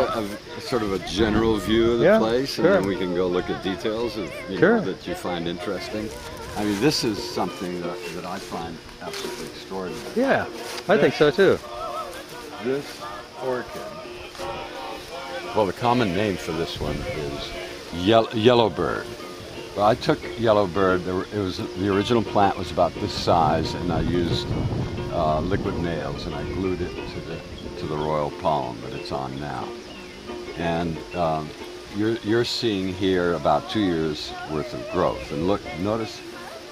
a sort of a general view of the place, and then we can go look at details of that you find interesting. I mean, this is something that I find absolutely extraordinary. Yeah, I think so too. This orchid, well, the common name for this one is yellowbird. Well, I took yellowbird. The original plant was about this size, and I used liquid nails, and I glued it to the royal palm that it's on now. And you're seeing here about 2 years worth of growth. And look, notice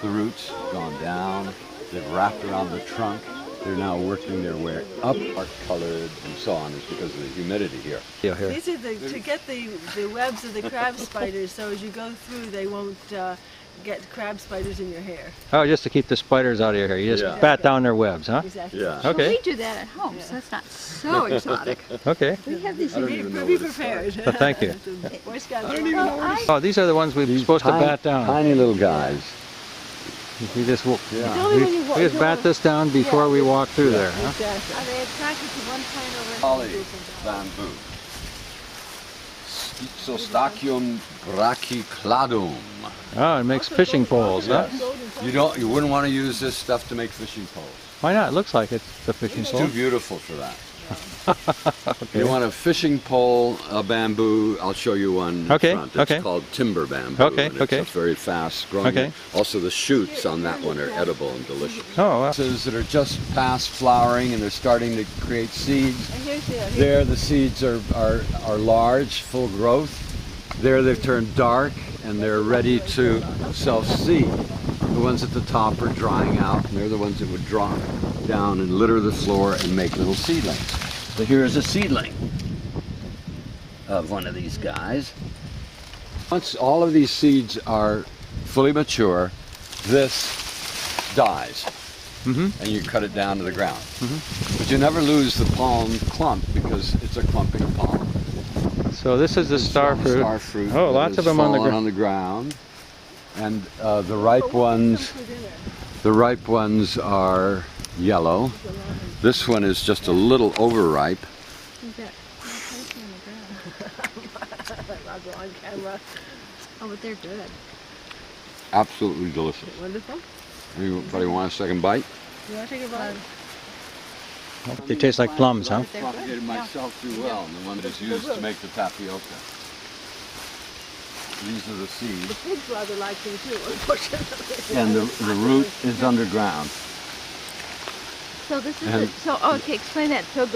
the roots gone down. They've wrapped around the trunk. They're now working their way up, are colored, and so on. It's because of the humidity here. These are to get the webs of the crab spiders, so as you go through, they won't get crab spiders in your hair. Oh, just to keep the spiders out of your hair. You just bat down their webs, huh? Exactly. Yeah. Well, Okay. we do that at home, so it's not so exotic. Okay. We have these. Be prepared. Well, thank you. Boy Scouts. Oh, these are the ones we're supposed to bat down. Tiny little guys. We just Yeah. we just bat this down before we walk through there, huh? Exactly. Are they attracted to one plant over Poly bamboo. Schizostachium brachycladum. Oh, it makes fishing poles, huh? Yes. You wouldn't want to use this stuff to make fishing poles. Why not? It looks like it's a fishing It's pole. too beautiful for that. Okay. You want a fishing pole, a bamboo, I'll show you one in front. It's called timber bamboo. Okay, and it's very fast growing. Okay. Also the shoots on that one are edible and delicious. Oh, wow. That are just past flowering and they're starting to create seeds. And here's There the seeds are large, full growth. There they've turned dark and they're ready to self-seed. The ones at the top are drying out, and they're the ones that would drop down and litter the floor and make little seedlings. So here is a seedling of one of these guys. Once all of these seeds are fully mature, this dies, and you cut it down to the ground. But you never lose the palm clump because it's a clumping of palm. So this is the star fruit. Star fruit. Oh, lots of them on the ground. And the ripe ones are yellow. This one is just a little overripe. on camera. Oh, but they're good. Absolutely delicious. Wonderful. Anybody want a second bite? You want to take a bite? They taste like plums, huh? I propagated myself too well, and the one that is used to make the tapioca. These are the seeds. The pigs rather like them too, unfortunately. And the root is underground. So this is okay, explain that. So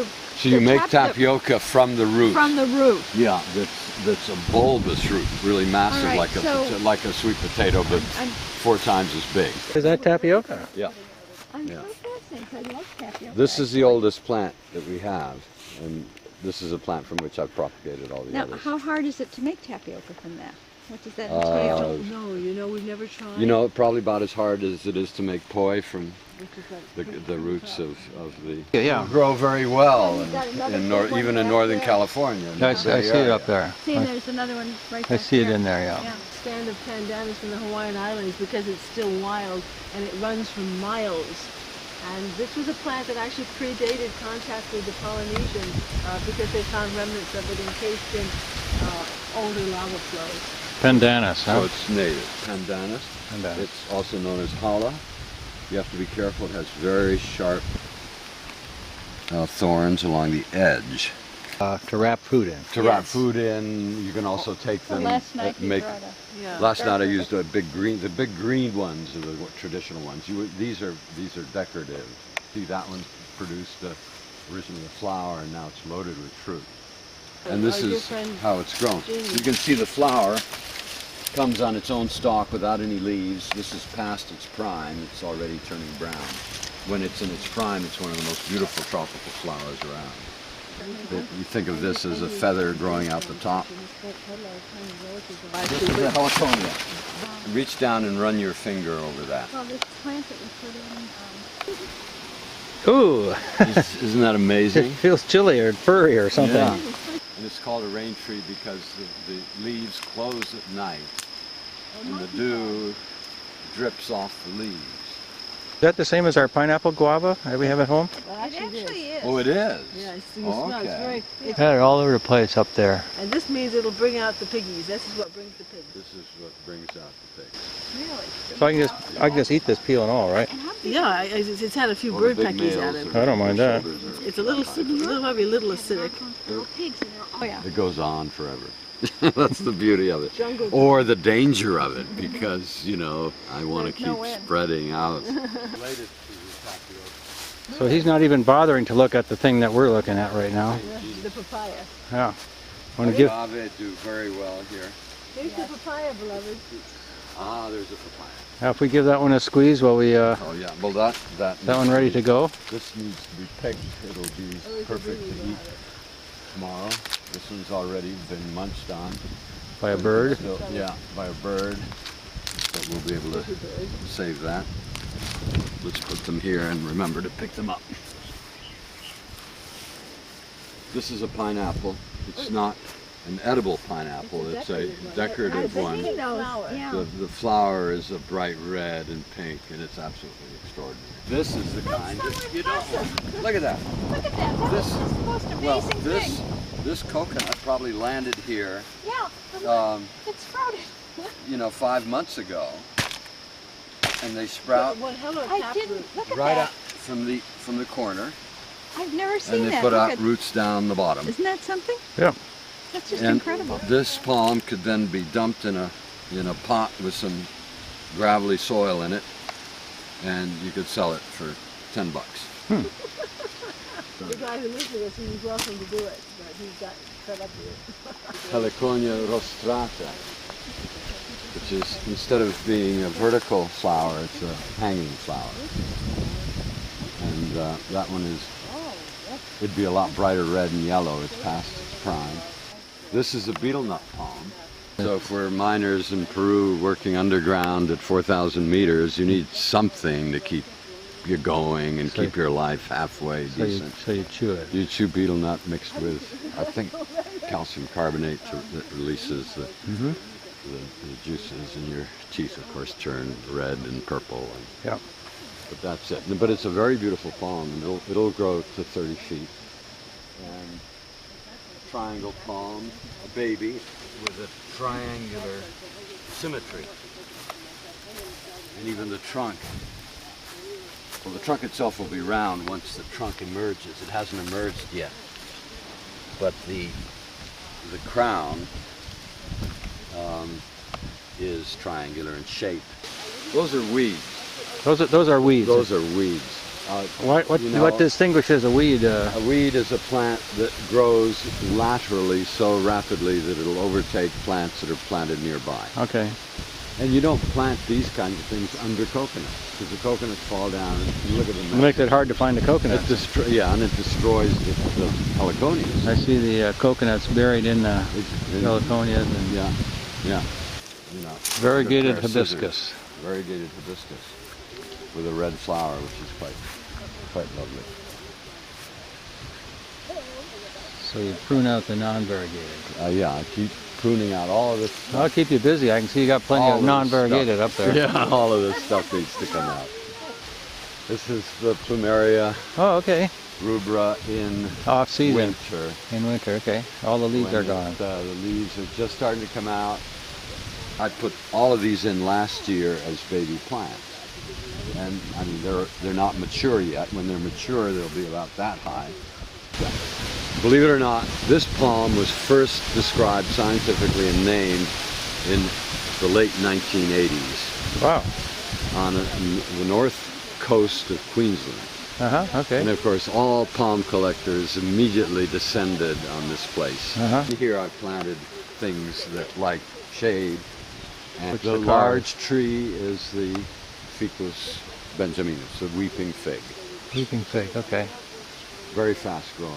You make tapioca from the root. From the root. Yeah, that's a bulbous root, really massive, right, like a sweet potato, but 4 times as big. Is that tapioca? Yeah. I'm so fascinated. I love tapioca. This is the oldest plant that we have, and this is a plant from which I've propagated all the Now, others. how hard is it to make tapioca from that? What does that entail? No, we've never tried. Probably about as hard as it is to make poi from the roots of the... Yeah. Grow very well, even in Northern California. I see it up there. See, there's another one right I back see it there. in there, yeah. Stand of pandanus from the Hawaiian Islands because it's still wild and it runs for miles. And this was a plant that actually predated contact with the Polynesians because they found remnants of it encased in older lava flows. Pandanus, huh? So it's native. Pandanus. It's also known as hala. You have to be careful. It has very sharp thorns along the edge. To wrap food in. To wrap food in, you can also take them. Last night make. Yeah. Last night I used the big green ones are the traditional ones. These are decorative. See, that one produced originally a flower, and now it's loaded with fruit. And this is how it's grown. You can see the flower comes on its own stalk without any leaves. This is past its prime. It's already turning brown. When it's in its prime, it's one of the most beautiful tropical flowers around. You think of this as a feather growing out the top. This is a heliconia. Reach down and run your finger over that. Well, this plant that we put in... Ooh! Isn't that amazing? It feels chilly or furry or something. Yeah. And it's called a rain tree because the leaves close at night and the dew drips off the leaves. Is that the same as our pineapple guava that we have at home? Well, It actually is. Oh, it is? Yeah, you Oh, smell. It's okay. very. It's, Had it all over the place up there. and this means it'll bring out the piggies. This is what brings the pigs. This is what brings out the pigs. Really? So I can just eat this peel and all, right? And how big? Yeah, it's had a few Well, the bird big peckies males at it. are- I don't mind that. their shoulders are- It's a little acidic. Little pigs and they're all. Oh yeah. It goes on forever. That's the beauty of it. Jungle. Or the danger of it, because, you know, I want to There's no keep end. spreading out. So he's not even bothering to look at the thing that we're looking at right now. Yeah, the papaya. Yeah. Want to give? Agave do very well here. Here's the papaya, beloved. Ah, there's a papaya. Now if we give that one a squeeze while we Oh yeah, well that that one ready to go. This needs to be picked. It'll be perfect to eat tomorrow. This one's already been munched on. By a bird. So, yeah, by a bird. But we'll be able to save that. Let's put them here and remember to pick them up. This is a pineapple. It's not an edible pineapple. It's a decorative one. Yeah. The flower is a bright red and pink, and it's absolutely extraordinary. This is the kind that you don't want. Look at that. Look at that. This- That's the most amazing Well, thing. this coconut probably landed here, Yeah. But um, look, it's sprouted. you know, 5 months ago, and they sprout One hell of a I taproot. didn't look at right that. out from the corner, I've never seen and they that. put Look out at- roots down the bottom. Isn't that something? Yeah. That's just And incredible. this palm could then be dumped in a pot with some gravelly soil in it, and you could sell it for $10. The guy who lives with us, he's welcome to do it, but he's got fed up with it. Heliconia rostrata, which is, instead of being a vertical flower, it's a hanging flower. And that one is, it'd be a lot brighter red and yellow. It's past its prime. This is a betel nut palm. So if we're miners in Peru working underground at 4,000 meters, you need something to keep you going and So- keep your life halfway So you, decent. so you chew it. You chew betel nut mixed with, I think, calcium carbonate that releases the juices, and your teeth, of course, turn red and purple. And, Yeah. but that's it. But it's a very beautiful palm, and it'll grow to 30 feet. And triangle palm, a baby with a triangular symmetry. And even the trunk. Well, the trunk itself will be round once the trunk emerges. It hasn't emerged yet. But the crown is triangular in shape. Those are weeds. Those are weeds. Those are weeds. What distinguishes a weed? A weed is a plant that grows laterally so rapidly that it'll overtake plants that are planted nearby. Okay. And you don't plant these kinds of things under coconuts, because the coconuts fall down and look at them. It makes it hard to find the coconut. And it destroys the heliconias. I see the coconuts buried in the heliconias. And Yeah. You know, variegated with a pair of hibiscus. scissors. Variegated hibiscus with a red flower, which is quite lovely. So you prune out the non-variegated. Yeah, I keep pruning out all of this stuff. I'll keep you busy. I can see you got plenty All of of this non-variegated up there. Yeah, all of this stuff needs to come out. This is the plumeria Oh, okay. rubra in Off season. winter. In winter, okay. All the leaves are gone. The leaves are just starting to come out. I put all of these in last year as baby plants. And I mean, they're not mature yet. When they're mature, they'll be about that high. Believe it or not, this palm was first described scientifically and named in the late 1980s Wow. on the north coast of Queensland. Okay. And of course, all palm collectors immediately descended on this place. Here I've planted things that like shade. And Which the are large tree is the Ficus benjaminus, the weeping fig. Weeping fig, okay. Very fast growing,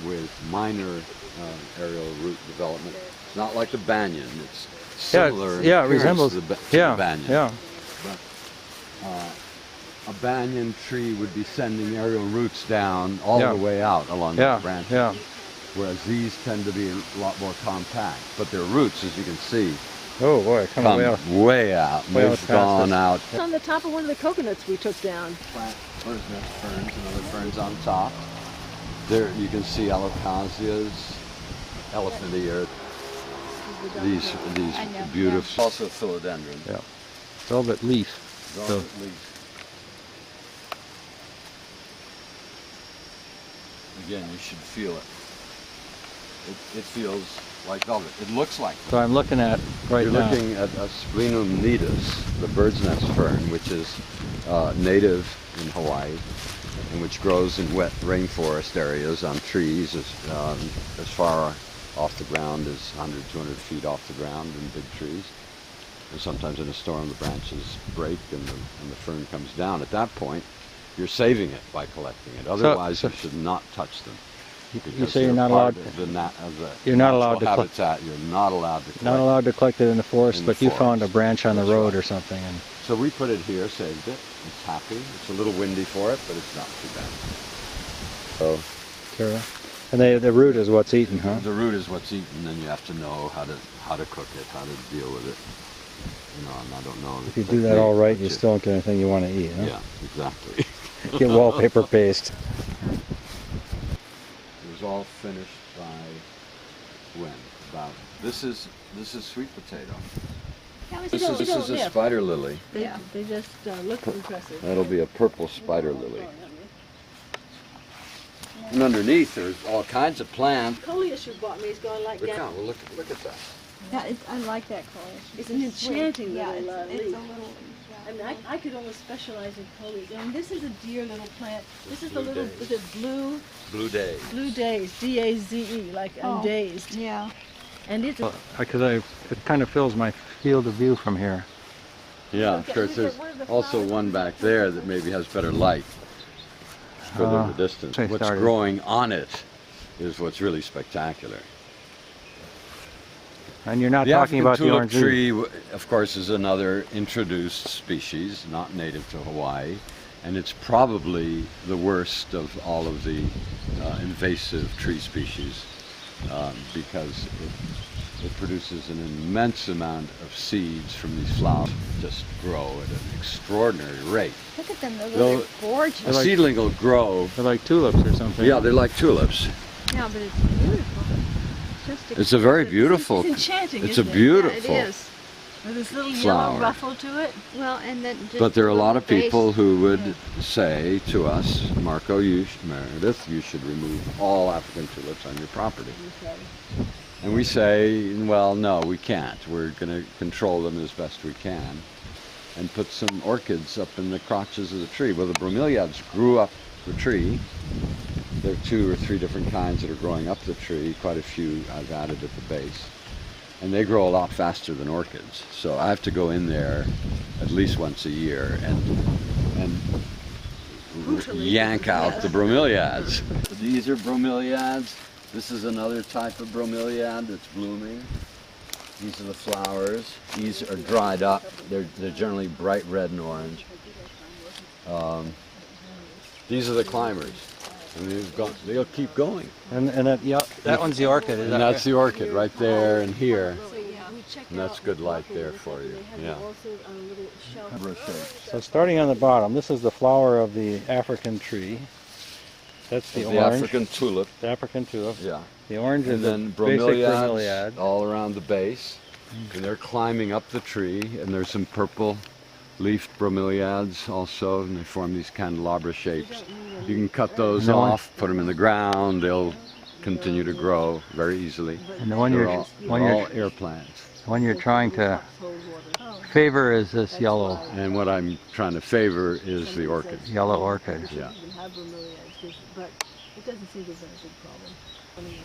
with minor aerial root development. It's not like the banyan. It's similar. in It appearance resembles to the yeah, banyan. yeah. But a banyan tree would be sending aerial roots down all Yeah. the way out along Yeah, the branches. yeah. Whereas these tend to be a lot more compact. But their roots, as you can see, Oh boy, coming way out. way out. Way out They've past gone us. out. It's on the top of one of the coconuts we took down. Plant bird's nest ferns and other ferns on top. There you can see alocasias, elephant ear. These I know, beautiful. Also philodendron. Yeah. Velvet leaf. Velvet leaf. Again, you should feel it. It feels like velvet. It looks like. So I'm looking at right You're now. looking at a Splenum nidus, the bird's nest fern, which is native in Hawaii and which grows in wet rainforest areas on trees as far off the ground as 100, 200 feet off the ground in big trees. And sometimes in a storm the branches break and the fern comes down. At that point, you're saving it by collecting it. Otherwise, you should not touch them. You say you're not allowed. You're not allowed to habitat. You're not allowed to collect. Not allowed to collect it in the forest, In but the you found a forest. branch on the That's road right. or something, and So we put it here, saved it. It's happy. It's a little windy for it, but it's not too bad. So Carol. And the root is what's eaten, huh? the root is what's eaten, and you have to know how to cook it, how to deal with it. You know, and I don't know. If you do that all right, you still don't get anything you want to eat, huh? Yeah, exactly. Get wallpaper paste. It was all finished by when? About this is sweet potato. This is a spider lily. They just look impressive. That'll be a purple spider lily. And underneath there's all kinds of plants. Coleus you bought me is going like that. Well, look at that. I like that color. It's an enchanting Yeah, little it's leaf. a little. I mean, I could almost specialize in coleus. I mean, this is a dear little plant. This is the Blue little, days. is it blue? Blue days. Blue days, D-A-Z-E, like Oh. dazed. Yeah. And it's a, Because it kind of fills my field of view from here. Yeah, of course. There's also one back there that maybe has better light further in the distance. I What's started. growing on it is what's really spectacular. And you're not The talking African about the tulip orange leaf. tree, of course, is another introduced species, not native to Hawaii, and it's probably the worst of all of the invasive tree species because it produces an immense amount of seeds from these flowers. Just grow at an extraordinary rate. Look at them. They're They'll- really gorgeous. A seedling will grow. They're like tulips or something. Yeah, they're like tulips. Yeah, but it's beautiful. It's a very beautiful. it's enchanting, It's a isn't it? beautiful. Yeah, it is. with this little flower. yellow ruffle to it. Well, and then just But there are a lot of base. people who would say to us, Marco, Meredith, you should remove all African tulips on your property. Okay. And we say, well, no, we can't. We're going to control them as best we can and put some orchids up in the crotches of the tree. Well, the bromeliads grew up the tree. There are 2 or 3 different kinds that are growing up the tree. Quite a few I've added at the base. And they grow a lot faster than orchids. So I have to go in there at least once a year and yank out the bromeliads. These are bromeliads. This is another type of bromeliad that's blooming. These are the flowers. These are dried up. They're generally bright red and orange. These are the climbers. And they'll keep going. And that one's the orchid. Is And that that's right? the orchid right there and here. We checked And that's out good the light orchid. there They for said you. they had Yeah. them also on a little shelf. So starting on the bottom, this is the flower of the African tree. That's the The orange. African tulip. The African tulip. Yeah. The orange is And the then basic bromeliads bromeliad. all around the base. And they're climbing up the tree. And there's some purple leafed bromeliads also. And they form these candelabra shapes. You can cut those And the one- off, put them in the ground. They'll continue to grow very easily. And the one They're you're all air plants. trying to favor is this yellow And what I'm trying to favor is the orchid. yellow orchid. Yeah. You can have bromeliads, but it doesn't seem to be a big problem. I mean,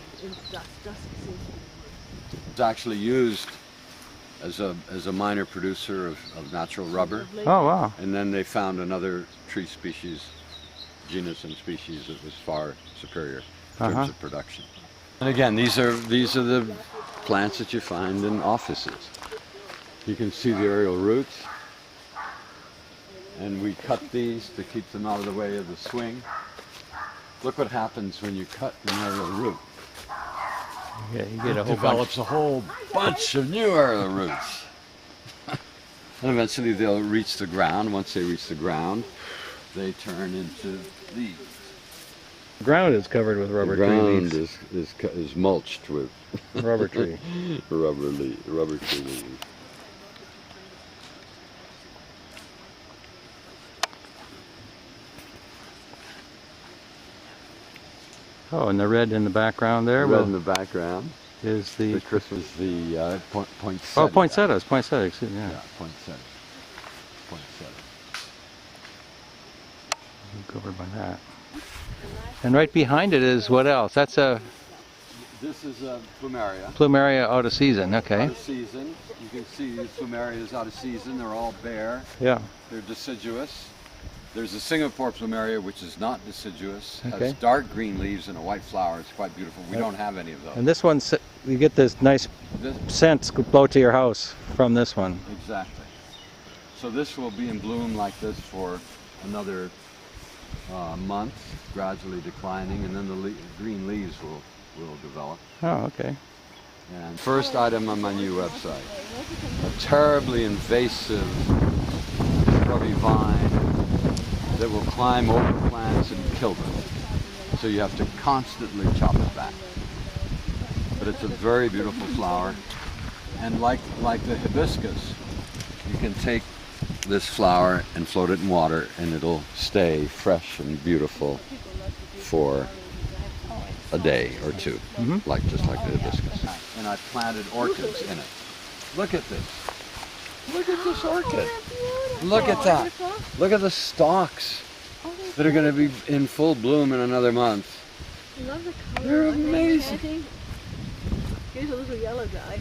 dusk seems to be It's actually used as a minor producer of natural rubber. Oh wow! And then they found another tree species, genus and species that was far superior in terms of production. And again, these are the plants that you find in offices. You can see the aerial roots. And we cut these to keep them out of the way of the swing. Look what happens when you cut an aerial root. Yeah, you get a It whole develops a whole bunch of new roots. And eventually they'll reach the ground. Once they reach the ground, they turn into leaves. The ground is covered with rubber The tree ground leaves. is mulched with Rubber tree. rubber tree leaves. Oh, and the red in the background there Red in the background. is The the... Christmas, the poinsettia. Oh, poinsettias. Poinsettia, excuse me. Yeah. Yeah, poinsettia. Poinsettia. Go over by that. And right behind it is what else? That's a This is a plumeria. plumeria out of season. Okay. Out of season. You can see the plumerias out of season. They're all bare. Yeah. They're deciduous. There's a Singapore plumeria which is not deciduous. Okay. Has dark green leaves and a white flower. It's quite beautiful. We don't have any of those. And this one, you get this nice This, scent blow to your house from this one. exactly. So this will be in bloom like this for another month, gradually declining, and then the green leaves will develop. Oh, okay. And first item on my new website, a terribly invasive shrubby vine that will climb over plants and kill them. So you have to constantly chop it back. But it's a very beautiful flower. And like the hibiscus, you can take this flower and float it in water and it'll stay fresh and beautiful for a day or two, just like the hibiscus. And I planted orchids in it. Look at this. Look at this orchid. Look at that. Look at the stalks that are going to be in full bloom in another month. I love the color. They're Aren't they amazing. enchanting? Here's a little yellow guy.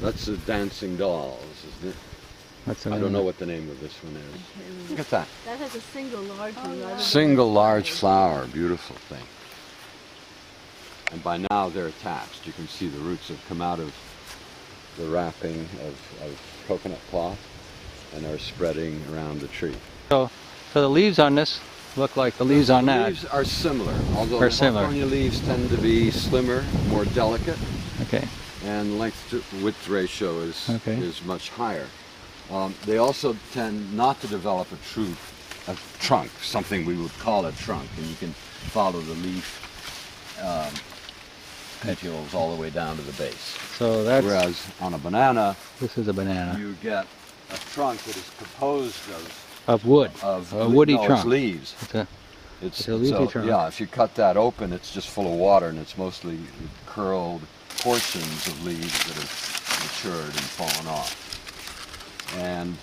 That's a dancing dolls, isn't it? That's I don't know what the name of this one is. Look at that. That has a single large one. rather than Single a large flower, beautiful thing. And by now they're attached. You can see the roots have come out of the wrapping of coconut cloth and are spreading around the tree. So the leaves on this look like the leaves on The that. leaves are similar, although Are the similar. California leaves tend to be slimmer, more delicate, Okay. and length to width ratio is Okay. much higher. They also tend not to develop a trunk, something we would call a trunk, and you can follow the leaf petioles all the way down to the base. So that's... Whereas on a banana, This is a banana. you get a trunk that is composed Of wood. of A woody no, trunk. It's leaves. It's a leafy so, trunk. yeah, if you cut that open, it's just full of water, and it's mostly curled portions of leaves that have matured and fallen off. And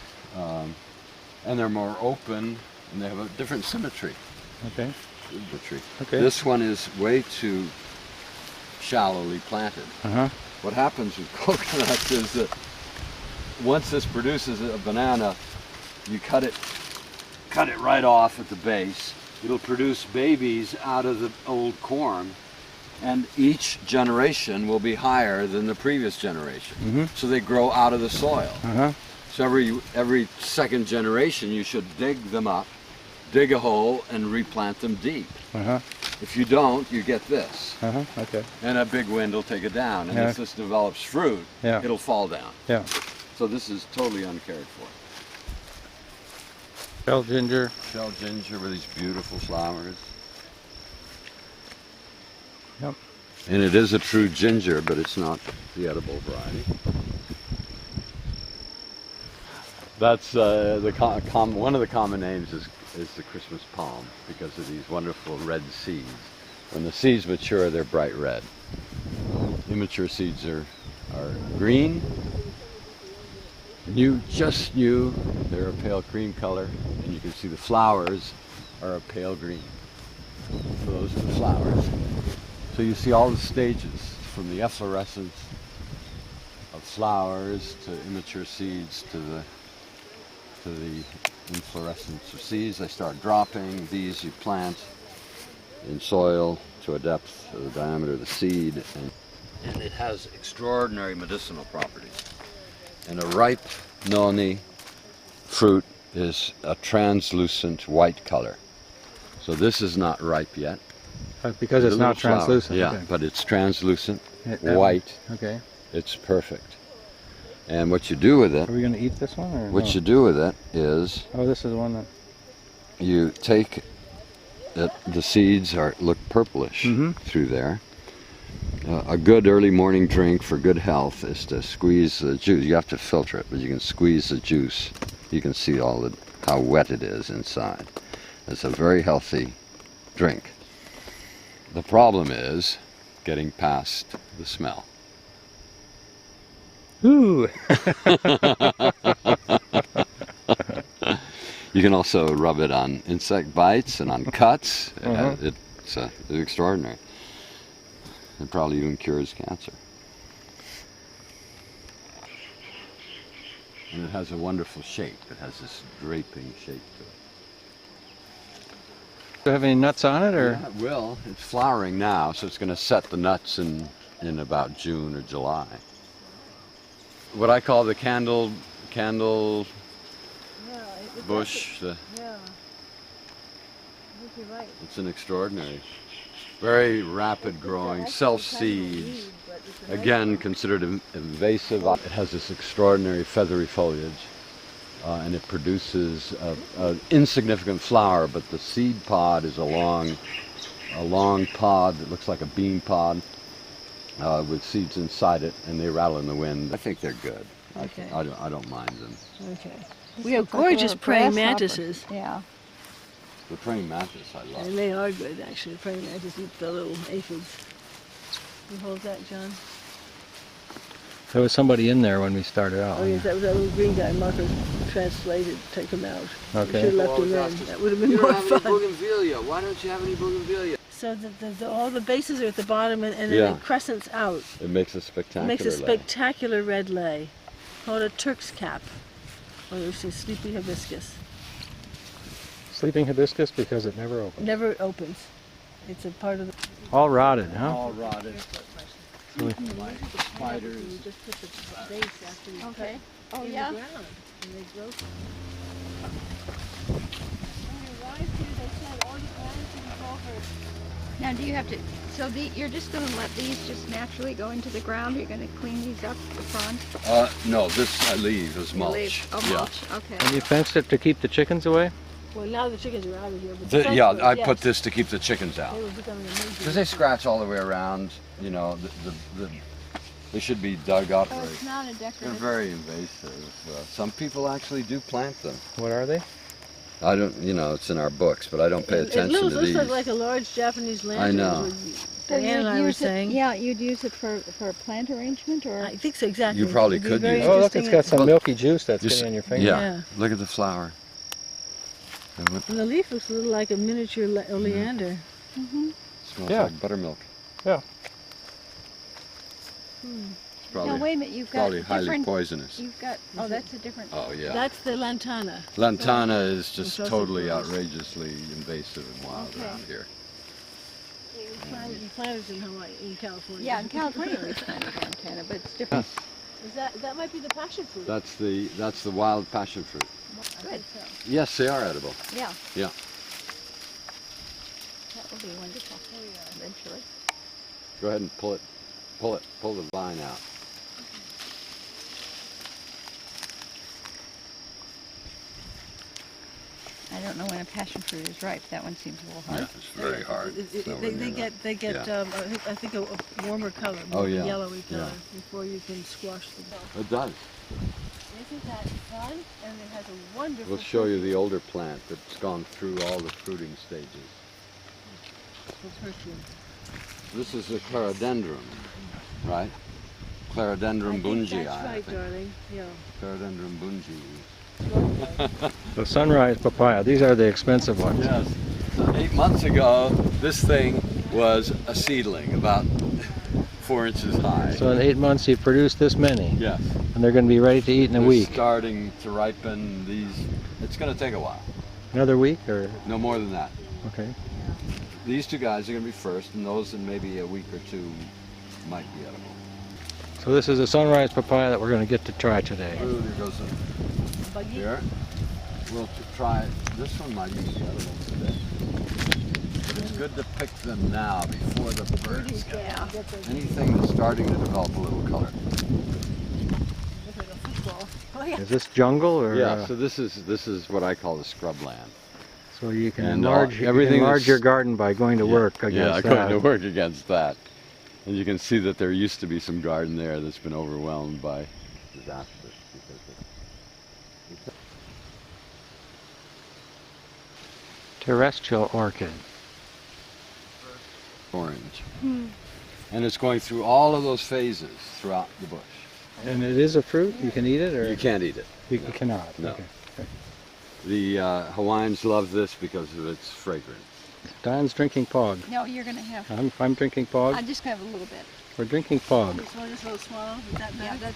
they're more open, and they have a different symmetry. Okay. Okay. This one is way too shallowly planted. Uh-huh. What happens with coconuts is that once this produces a banana, you cut it right off at the base. It'll produce babies out of the old corn, and each generation will be higher than the previous generation. So they grow out of the soil. Uh-huh. So every second generation you should dig them up, dig a hole, and replant them deep. Uh-huh. If you don't, you get this. Uh-huh. Okay. And a big wind will take it down. And Yeah. if this develops fruit, Yeah. it'll fall down. Yeah. So this is totally uncared for. Shell ginger. Shell ginger with these beautiful flowers. Yep. And it is a true ginger, but it's not the edible variety. That's one of the common names is the Christmas palm, because of these wonderful red seeds. When the seeds mature, they're bright red. Immature seeds are green. Just new, they're a pale cream color, and you can see the flowers are a pale green. So those are the flowers. So you see all the stages, from the efflorescence of flowers to immature seeds to the inflorescence of seeds. They start dropping. These you plant in soil to a depth of the diameter of the seed, and it has extraordinary medicinal properties. And a ripe noni fruit is a translucent white color. So this is not ripe yet. Because it's The not little flower. translucent. Yeah, Okay. but it's translucent, Yeah, white. Okay. It's perfect. And what you do with it, Are we going to eat this one? Or what no? you do with it is Oh, this is the one that... you take it, the seeds look purplish Mhm. through there. A good early morning drink for good health is to squeeze the juice. You have to filter it, but you can squeeze the juice. You can see how wet it is inside. It's a very healthy drink. The problem is getting past the smell. Ooh! You can also rub it on insect bites and on cuts. Uh-huh. It's extraordinary. It probably even cures cancer. And it has a wonderful shape. It has this draping shape to it. Do you have any nuts on it, or? Yeah, it will. It's flowering now, so it's going to set the nuts in about June or July. What I call the candle bush. Yeah. I think you're right. It's an extraordinary, very rapid growing, self-seeds. Again, considered invasive. It has this extraordinary feathery foliage, and it produces an insignificant flower, but the seed pod is a long pod that looks like a bean pod with seeds inside it, and they rattle in the wind. I think they're good. Okay. I don't mind them. Okay. We have gorgeous praying mantises. Yeah. The praying mantis I love. And they are good, actually. Praying mantis eat the little aphids. You hold that, John? There was somebody in there when we started out. Oh, yes, that was that little green guy. Marco translated, take him out. Okay. We should have left him in. That would have been more fun. bougainvillea. Why don't you have any bougainvillea? So all the bases are at the bottom, and then Yeah. it crescents out. It makes a spectacular It makes a lay. spectacular red lay, called a Turk's cap, or it's a sleepy hibiscus. Sleeping hibiscus because it never opens. Never opens. It's a part of the. All rotted, huh? All rotted. You just put the base after you Okay. cut Oh, in yeah? the ground, and they grow. Now, do you have to? So you're just going to let these just naturally go into the ground? Or you're going to clean these up, the fronds? No, this I leave as mulch. You leave. Oh, Yeah. mulch. Okay. And you fenced it to keep the chickens away? Well, now the chickens are out of here. But Yeah, I yes, put this to keep the chickens out. They were becoming amazing. Because they scratch all the way around, you know, they should be dug up. Oh, Right. it's not a They're decorative. very invasive. Some people actually do plant them. What are they? I don't, you know, it's in our books, but I don't pay attention It to looks these. like a large Japanese lantern. I know. Is what So Diane and I were saying. Yeah, you'd use it for a plant arrangement, or? I think so, exactly. You probably It'd be could very use it. Oh, look, it's interesting got some Well, milky juice that's Just- getting on your finger. Yeah. Yeah. Look at the flower. And the leaf looks a little like a miniature oleander. Smells Yeah. like buttermilk. Yeah. It's probably, Now wait a minute, you've got probably highly different. poisonous. You've got. Oh, that's a different. Oh, yeah. That's the lantana. Lantana is just It's also totally gross. outrageously invasive and wild Okay. around here. You planted in Hawaii, in California. Yeah, in California we planted lantana, but it's different. That might be the passion fruit. That's the wild passion fruit. I think so. Yes, they are edible. Yeah, Yeah. that will be wonderful. Eventually. Go ahead and pull the vine out. I don't know when a passion fruit is ripe. That one seems a little hard. Yeah, it's very hard. It's nowhere They near get Yeah. I think a warmer color, Oh, more yeah. yellowy color, Yeah. before you can squash them. that. It does. Isn't that fun? And it has a wonderful. We'll show you the older plant that's gone through all the fruiting stages. perfume. This is a clerodendron, right? Clerodendron bungii. That's right, darling. Yeah. Clerodendron bungii. The sunrise papaya. These are the expensive ones. Yes. So 8 months ago, this thing was a seedling, about 4 inches high. So in 8 months you produce this many, Yes. and they're going to be ready to eat in a They're week. starting to ripen. It's going to take a while. Another week, or No more than that. okay. These two guys are going to be first, and those in maybe a week or two might be edible. So this is a sunrise papaya that we're going to get to try today. Ooh, there goes a Buggy? here. We'll try. This one might be edible today. But it's good to pick them now before the birds. Yeah. Anything that's starting to develop a little color. Oh yeah. Is this jungle or? Yeah, so this is what I call the scrub land. So you can And, enlarge, you can everything enlarge is- your garden by going to work against Yeah, that. going to work against that. And you can see that there used to be some garden there that's been overwhelmed by disaster. Terrestrial orchid. Orange. And it's going through all of those phases throughout the bush. And it is a fruit? You can eat it, or You can't eat it. you cannot? No. Okay. The Hawaiians love this because of its fragrance. Diane's drinking pog. No, you're gonna have. I'm drinking pog. I'm just gonna have a little bit. We're drinking pog. This one is a little small. Is that Yeah, better? that's.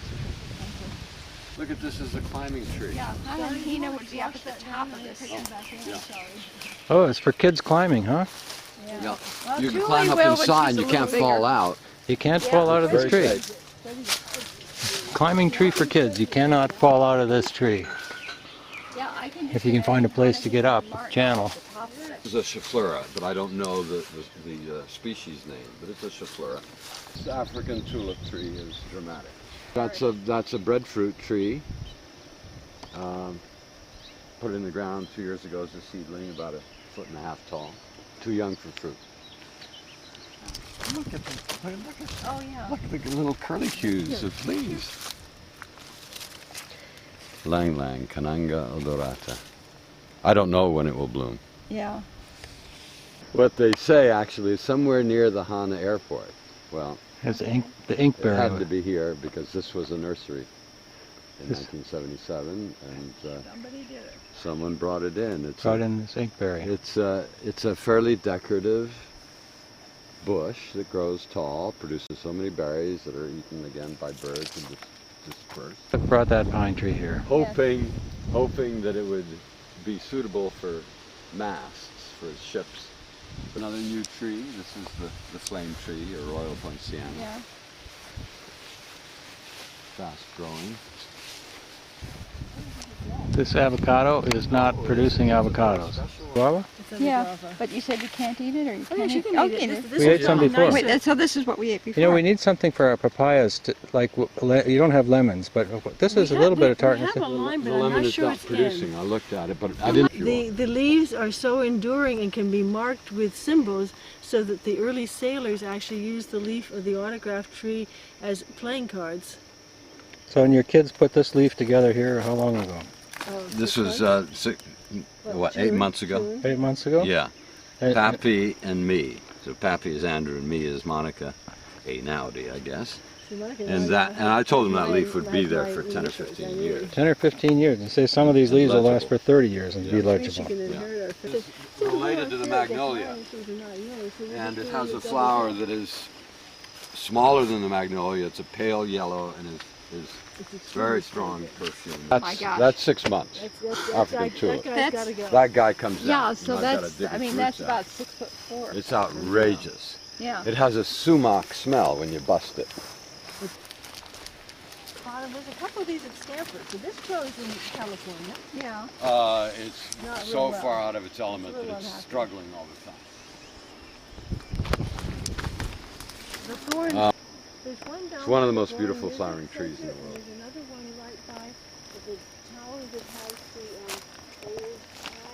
Look at this as a climbing tree. Yeah, Maui Hana would be up at the top of this. Oh, it's for kids climbing, huh? Yeah. Well, You can Julie climb up will, but inside she's and a you can't little fall bigger. out. You can't fall out of this Very tree. safe. Climbing tree for kids. You cannot fall out of this tree. Yeah, I can If you can find a place to get up, channel. This is a Schefflera, but I don't know the species name, but it's a Schefflera. This African tulip tree is dramatic. That's a breadfruit tree. Put in the ground 2 years ago as a seedling, about 1.5 feet tall. Too young for fruit. Look at Oh yeah. look at the little curlicues of leaves. Lang Lang, Kananga odorata. I don't know when it will bloom. Yeah. What they say actually is somewhere near the Hana airport. Well, It's the it inkberry. had to be here because this was a nursery in This- 1977, and Somebody did it. someone brought it in. It's Brought a, in this inkberry. it's a fairly decorative bush that grows tall, produces so many berries that are eaten again by birds and dispersed. I brought that pine tree here. Hoping that it would be suitable for masts for ships. Another new tree. This is the flame tree, or Royal Poinciana. Yeah. Fast growing. This avocado is not producing avocados. Guava? Yeah, but you said you can't eat it, or you Oh, can't yes, you eat can okay, eat then. it. This We is ate some really before. nice. Wait, so this is what we ate before. You know, we need something for our papayas. To, like, you don't have lemons, but this is a little bit of tartness. We have a lime, The but I'm lemon not is sure not it's producing. in. I looked at it, but I didn't. The leaves are so enduring and can be marked with symbols, so that the early sailors actually used the leaf of the autograph tree as playing cards. So, and your kids put this leaf together here how long ago? This was 8 months ago. June. 8 months ago? Yeah, And- Pappy and me. So Pappy is Andrew and me is Monica. Einaudi, I guess. So Monica And I told them that leaf would be there for 10 or 15 years. 10 or 15 years. And say some of these leaves will last for 30 years and be legible. Related to the magnolia. And it has a flower that is smaller than the magnolia. It's a pale yellow and is very strong perfume. my gosh. That's 6 months. African tulip. Gotta go. That guy comes out. Yeah, and so I've gotta that's, dig I his mean, roots that's out. about 6'4". It's outrageous. Yeah. It has a sumac smell when you bust it. There's a couple of these at Stanford. So this grows in California. Yeah. It's Not real so well. far out of its element Real that well it's happened. struggling all the time. The thorn. There's one down It's one of the by most Thorn beautiful Music flowering trees in the Center, and world. There's another one right by the tower that has the old.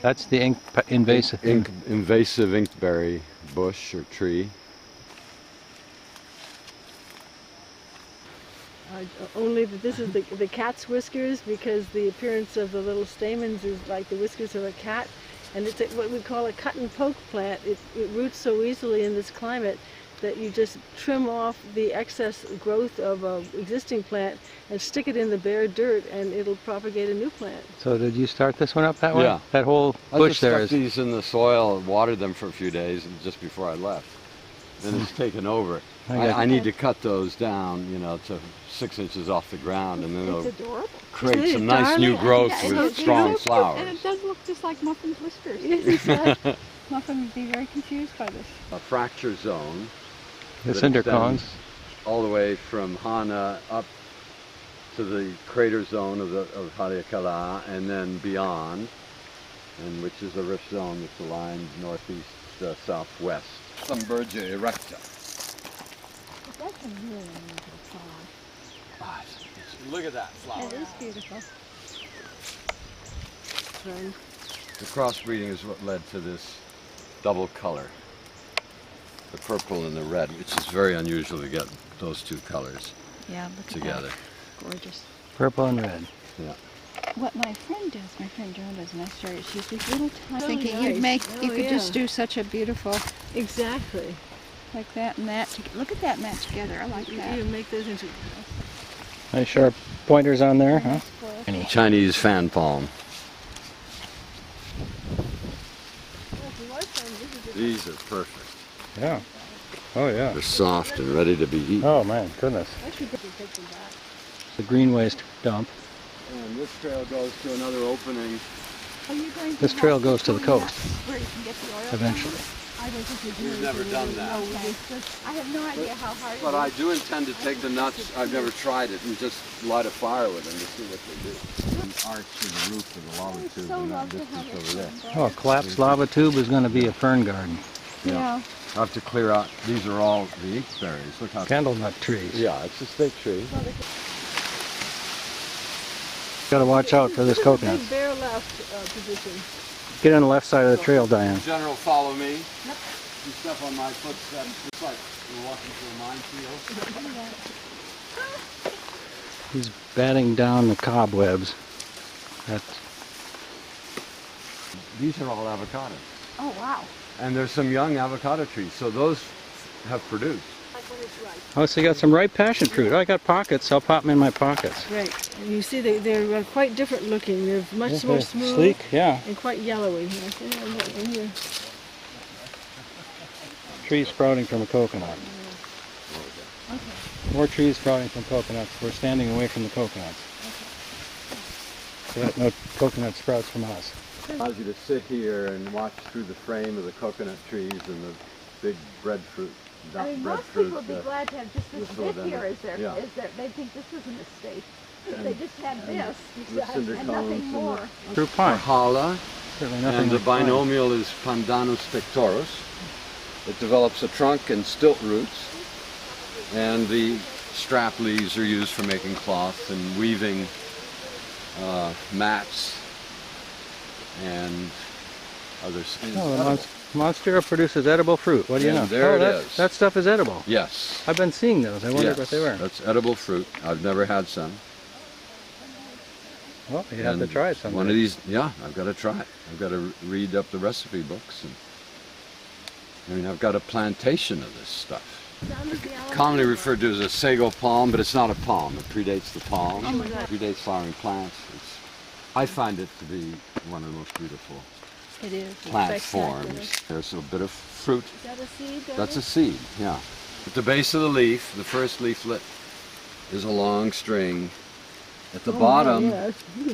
That's the invasive. Invasive inkberry bush or tree. Only that this is the cat's whiskers, because the appearance of the little stamens is like the whiskers of a cat, and it's what we call a cut and poke plant. It roots so easily in this climate that you just trim off the excess growth of an existing plant and stick it in the bare dirt, and it'll propagate a new plant. So did you start this one up that way? Yeah. That whole I bush just there stuck is. these in the soil and watered them for a few days just before I left. Then it's taken over. I need to cut those down, to 6 inches off the ground, and then It's it'll adorable. create Isn't some it nice new darling? growth Yeah, with it's strong so cute, flowers. and it does look just like Muffin's whiskers. Muffin would be very confused by this. A fracture zone. The that cinder cones. extends all the way from Hana up to the crater zone of Haleakala and then beyond, and which is a rift zone that's aligned northeast southwest. Thunbergia erecta. That's a really unusual flower. Look at that flower. It is beautiful. Fun. The crossbreeding is what led to this double color. The purple and the red, which is very unusual to get those two colors Yeah, look together. at that. Gorgeous. Purple and red. Yeah. What my friend does, my friend Joan does, and I started, she's these little tiny, thinking nice. you'd make, Oh, you could just yeah. do such a beautiful, Exactly. like that and that. Look at that match together, I like that. You make those into. Nice sharp pointers on there, huh? Any. Chinese fan palm. These are perfect. Yeah. Oh yeah. They're soft and ready to be eaten. Oh man, goodness. I should take them back. The green waste dump. And this trail goes to another opening. Are you going to This trail goes to the coast where you can get the oil? eventually. I don't think we do. We've never done that. No, it's I have no idea how hard But it I is. do intend to take the nuts, I've never tried it, and just light a fire with them to see what they do. The arch of the roof of the lava I'd tube so and that love to distance have over there. it. Oh, a collapsed lava tube is going to be a fern garden. Yeah. I have to clear out, these are all the inkberries. Look how... Candle nut trees. Yeah, it's a state tree. Got to watch out for this a coconut. big bare left position. Get on the left side of the trail, Diane. General, follow me. Yep. You step on my footsteps, it's like you're walking through a minefield. He's batting down the cobwebs. That's, These are all avocados. Oh, wow. And there's some young avocado trees, so those have produced. Like when it's ripe. oh, so you got some ripe passion fruit. Oh, I got pockets. I'll pop them in my pockets. Right. And you see they're quite different looking. They're much more Okay, smooth sleek, yeah. and quite yellowy. In here. Trees sprouting from a coconut. More trees sprouting from coconuts. We're standing away from the coconuts. So that no coconut sprouts from us. It allows you to sit here and watch through the frame of the coconut trees and the big breadfruit. I mean, most people would be glad to have just this this bit will here then- as their, yeah. they think this is a mistake. They just have this the cinder and cones nothing and the- more. Fruit pie. Hala, Certainly nothing and the like pine. binomial is Pandanus pectoris. It develops a trunk and stilt roots, and the strap leaves are used for making cloth and weaving mats and others. Oh, the Monstera produces edible fruit. What do you And know? there oh, it that, is. that stuff is edible. Yes. I've been seeing those. I wondered Yes, what they were. that's edible fruit. I've never had some. Well, you have to And try it someday. One of these, yeah, I've got to try it. I've got to read up the recipe books. And, I mean, I've got a plantation of this stuff. Commonly referred to as a sago palm, but it's not a palm. It predates the palm. Oh my God. It predates flowering plants. I find it to be one of the most beautiful It is. plant Spectacular. forms. There's a bit of fruit. Is that a seed? That's a seed, yeah. At the base of the leaf, the first leaflet is a long string. At the bottom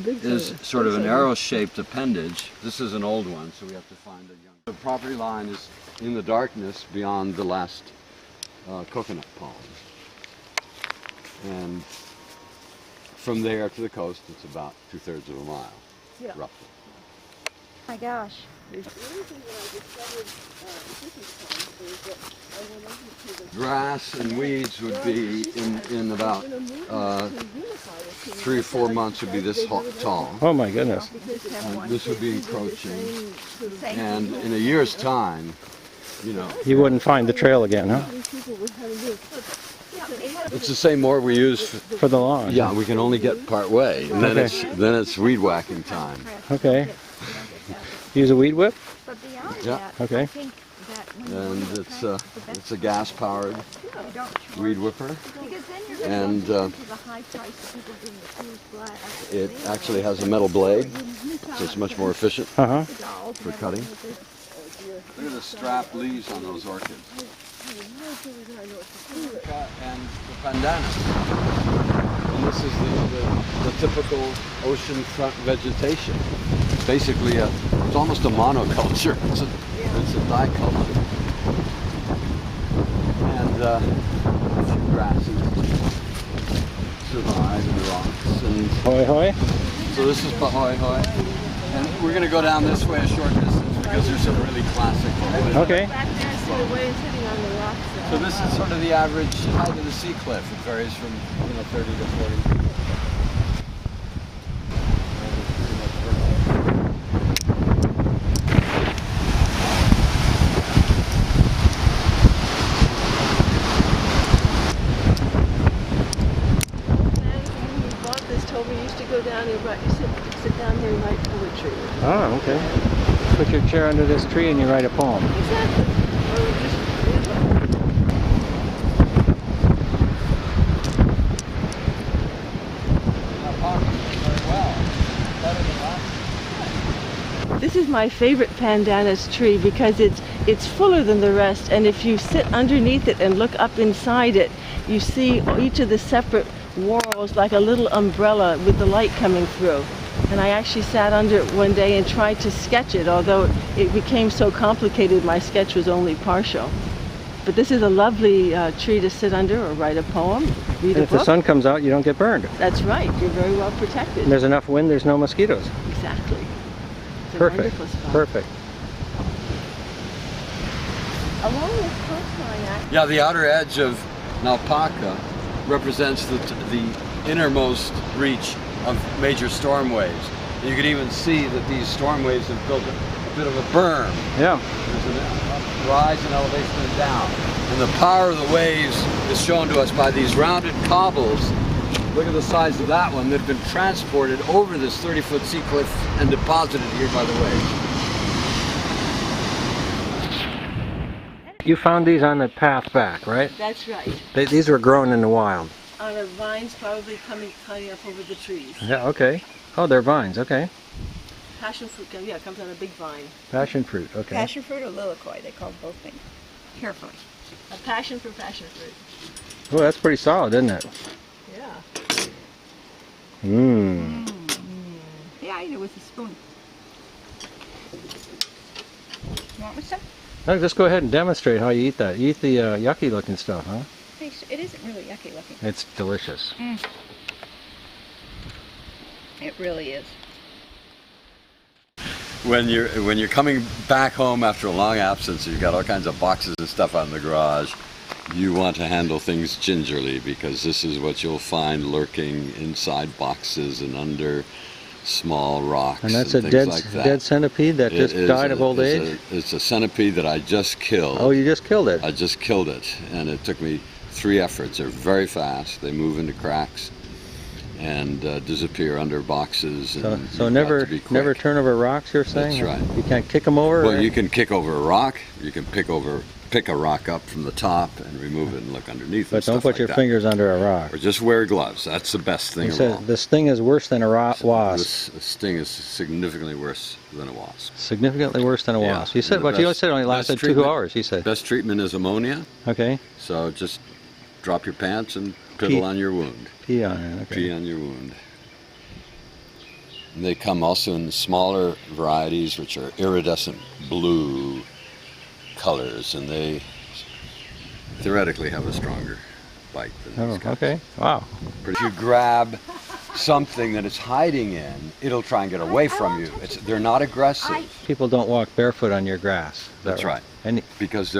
is sort of an arrow-shaped appendage. This is an old one, so we have to find a young. The property line is in the darkness beyond the last coconut palm. And from there to the coast, it's about 2/3 of a mile, Yeah. roughly. My gosh. The only thing that I discovered fishing ponds is that I went over to the Grass and weeds would be in about 3 or 4 months would be this tall. Oh my goodness. Just have one. This would be encroaching. Same. And in a year's time, you know, You wouldn't find the trail again, huh? these people were having this. it's the same mower we use. For the lawn. Yeah, we can only get part way, and then it's weed whacking time. Okay. Use a weed whip? But beyond Yeah. that, Okay. I think that when you And look at it's the best it's a gas-powered you don't weed whipper. because then you're And, going to the high price of people being accused black. It actually has a metal blade, so it's much more efficient Uh-huh. for cutting. Look at the strap leaves on those orchids. And the pandanus. And this is the typical oceanfront vegetation. Basically, it's almost a monoculture. It's a diculture. And a few grasses survive in the rocks. And Hoi hoi. so this is Hoi Hoi. And we're going to go down this way a short distance. because there's some really classic Hawaiian. Okay. Back there, I see the waves hitting on the rocks. So this is sort of the average height of the sea cliff. It varies from 30 to 40 feet. Told me you used to go down here, right? You sit down here and write poetry. Oh, okay. Put your chair under this tree and you write a poem. Exactly. Or just This is my favorite pandanus tree because it's fuller than the rest, and if you sit underneath it and look up inside it, you see each of the separate whorls like a little umbrella with the light coming through. And I actually sat under it one day and tried to sketch it, although it became so complicated my sketch was only partial. But this is a lovely tree to sit under or write a poem, read And a if the book. sun comes out, you don't get burned. That's right, you're very well protected. And there's enough wind, there's no mosquitoes. Exactly. It's a Perfect. wonderful spot. Perfect. Along this coastline, actually. Yeah, the outer edge of Naupaka represents the innermost reach of major storm waves. And you can even see that these storm waves have built a bit of a berm. Yeah. There's a rise in elevation and down. And the power of the waves is shown to us by these rounded cobbles. Look at the size of that one that have been transported over this 30-foot sea cliff and deposited here by the waves. You found these on the path back, right? That's right. These were grown in the wild. On the vines probably coming up over the trees. Yeah, okay. Oh, they're vines, okay. Passion fruit, yeah, comes on a big vine. Passion fruit, okay. Passion fruit or lilikoi, they call both things. Carefully. A passion for passion fruit. Oh, that's pretty solid, isn't it? Yeah. Mmm. Yeah, I eat it with a spoon. You want me some? No, just go ahead and demonstrate how you eat that. You eat the yucky looking stuff, huh? It isn't really yucky looking. It's delicious. It really is. When you're coming back home after a long absence, you've got all kinds of boxes and stuff out in the garage. You want to handle things gingerly because this is what you'll find lurking inside boxes and under small rocks. And that's and a things like that. dead centipede that just died of old age? It's a centipede that I just killed. Oh, you just killed it? I just killed it, and it took me 3 efforts. They're very fast. They move into cracks and disappear under boxes. And So you've never got to be quick. never turn over rocks, you're saying? That's right. You can't kick them over? Well, or? you can kick over a rock. You can pick a rock up from the top and remove it and look underneath. But don't put your fingers under a rock. Or just wear gloves. That's the best thing You of said all. the sting is worse than a wasp. This sting is significantly worse than a wasp. Significantly worse than a Yeah. wasp. You said, And but the you best- said it only best lasted 2 treatment- hours, you said. Best treatment is ammonia. Okay. So just drop your pants and piddle on your wound. Pee on it, okay. Pee on your wound. And they come also in smaller varieties, which are iridescent blue colors, and they theoretically have a stronger bite than these Oh, guys. okay. Wow. If you grab something that it's hiding in, it'll try and get away from you. They're not aggressive. People don't walk barefoot on your grass. Is that That's right. And, Because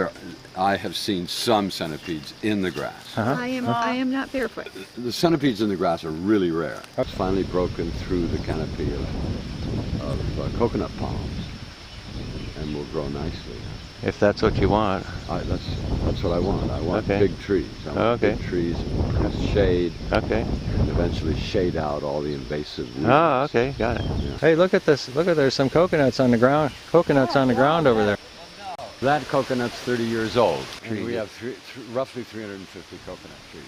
I have seen some centipedes in the grass. uh-huh. I am not barefoot. The centipedes in the grass are really rare. It's finally broken through the canopy of coconut palms and will grow nicely. If that's what you want. That's what I want. I want Okay. big trees. I want Okay. big trees that produce shade Okay. and eventually shade out all the invasive weeds. Oh, okay. Got it. Yeah. Hey, look at this. Look at there's some coconuts on the ground. Coconuts on the ground over there. That coconut's 30 years old. And we have roughly 350 coconut trees.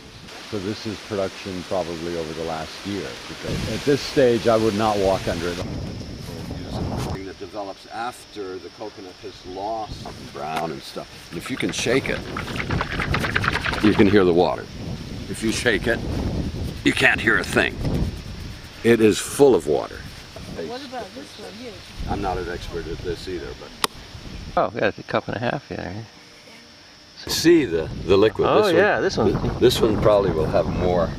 So this is production probably over the last year. Because at this stage, I would not walk under it. Something that develops after the coconut has lost brown and stuff. And if you can shake it, you can hear the water. If you shake it, you can't hear a thing. It is full of water. What about this one here? I'm not an expert at this either, but Oh, yeah, it's a cup and a half here. see the liquid. Oh, yeah, this one. This one probably will have more.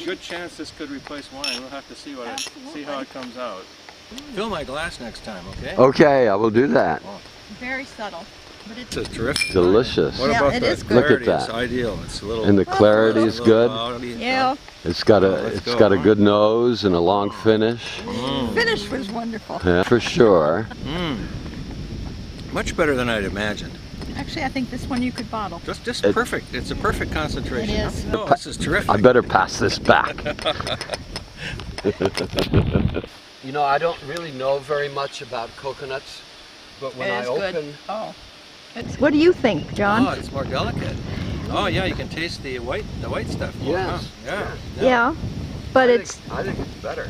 Good chance this could replace wine. We'll have to see how it comes out. Fill my glass next time, okay? Okay, I will do that. Very subtle. But it's This is terrific. Delicious. What Yeah, about it the is good. clarity? Look at It's that. ideal. It's a little. And the clarity it's is a little good. cloudy. Yeah. It's got Let's it's go, got a huh? good nose and a long finish. Finish was wonderful. Yeah, for sure. Much better than I'd imagined. Actually, I think this one you could bottle. Just It- perfect. It's a perfect concentration. It is. Huh? No, this is terrific. I better pass this back. You know, I don't really know very much about coconuts, but when I open, Oh. What do you think, John? Oh, it's more delicate. Oh yeah, you can taste the white stuff more, Yes. huh? Yeah. Yeah, but I it's think it's better.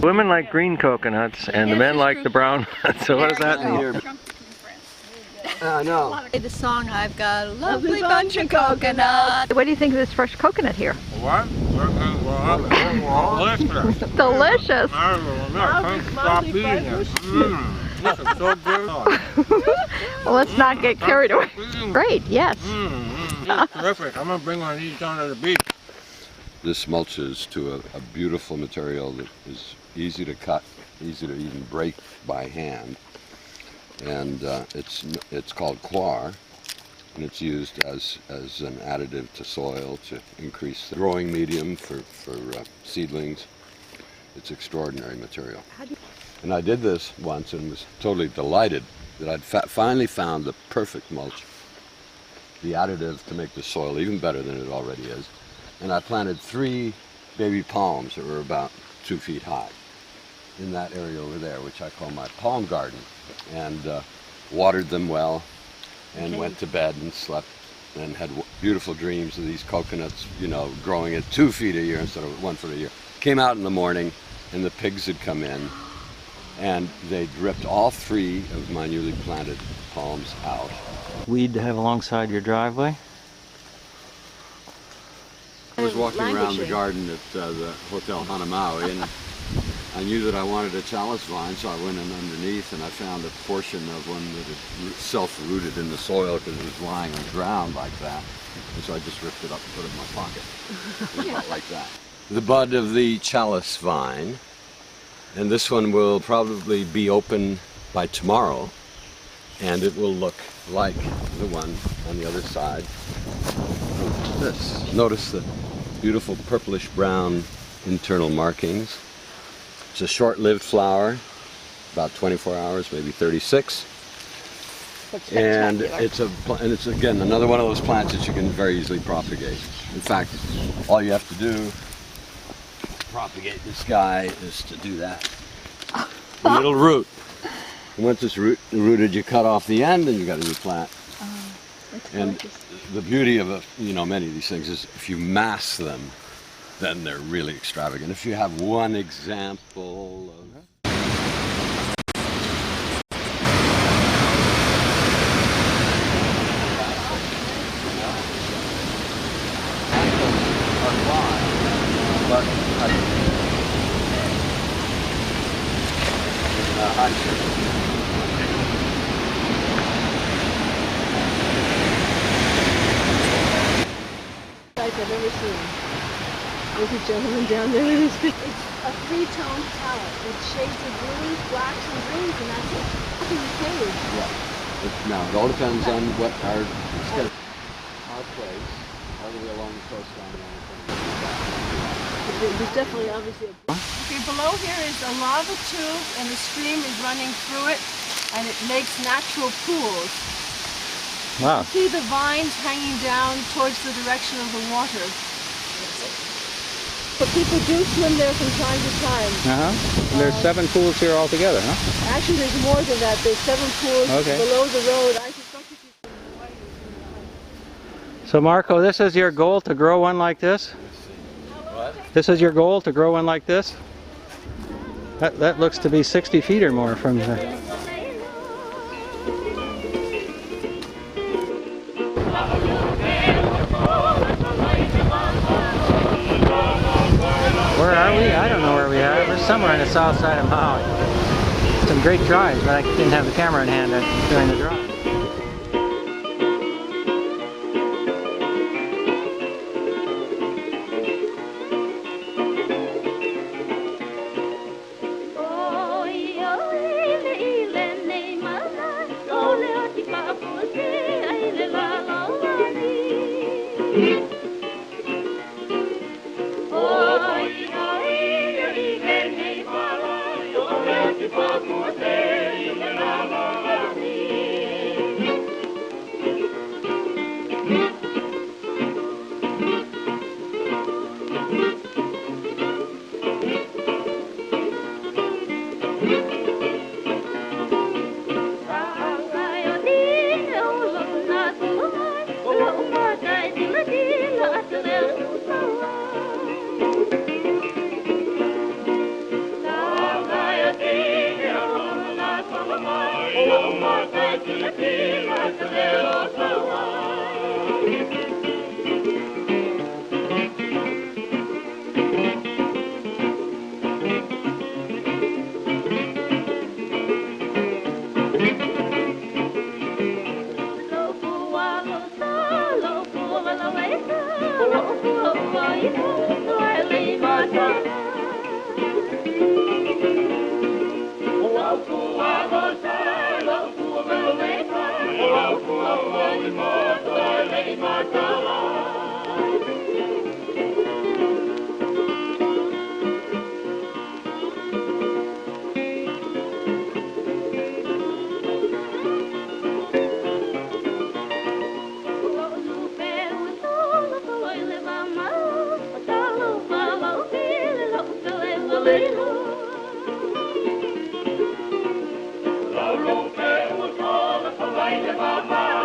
Women like green coconuts and the Yes, men it's like true. the brown. So what does that mean? Here. I know. the song I've got a lovely bunch of coconuts. What do you think of this fresh coconut here? What? Delicious. Stop eating it. This is so good. Well, let's not get carried away. Great, yes. This is terrific. I'm gonna bring one of these down to the beach. This mulches to a beautiful material that is easy to cut, easy to even break by hand. And it's called coir, and it's used as an additive to soil to increase the growing medium for seedlings. It's extraordinary material. And I did this once and was totally delighted that I'd finally found the perfect mulch, the additive to make the soil even better than it already is. And I planted 3 baby palms that were about 2 feet high in that area over there, which I call my palm garden, and watered them well, and went to bed and slept and had beautiful dreams of these coconuts, you know, growing at 2 feet a year instead of 1 foot a year. Came out in the morning and the pigs had come in and they'd ripped all 3 of my newly planted palms out. Weed to have alongside your driveway. I was walking around the Languishing. garden at the Hotel Hana Maui, and I knew that I wanted a chalice vine, so I went in underneath and I found a portion of one that had self-rooted in the soil because it was lying on the ground like that. And so I just ripped it up and put it in my pocket. It felt like that. The bud of the chalice vine, and this one will probably be open by tomorrow, and it will look like the one on the other side. This. Notice the beautiful purplish brown internal markings. It's a short-lived flower, about 24 hours, maybe 36. And it's again another one of those plants that you can very easily propagate. In fact, all you have to do to propagate this guy is to do that. A little root. And once it's rooted, you cut off the end and you got a new plant. And the beauty of many of these things is if you mass them, then they're really extravagant. If you have one example of I've ever seen. There's a gentleman down there with his It's a 3-tone palette with shades of blues, blacks, and greens, and that's it. Look at the page. Now, it all depends on what our place, all the way along the coastline. There's definitely obviously a... Okay, below here is a lava tube, and the stream is running through it, and it makes natural pools. Wow. See the vines hanging down towards the direction of the water. But people do swim there from time to time. And there's 7 pools here altogether, huh? Actually, there's more than that. There's 7 pools Okay. below the road. I suspect if you... So Marco, this is your goal to grow one like this? What? This is your goal to grow one like this? That looks to be 60 feet or more from the... Where are we? I don't know where we are. We're somewhere on the south side of Maui. Some great drives, but I didn't have the camera in hand during the drive. Mama.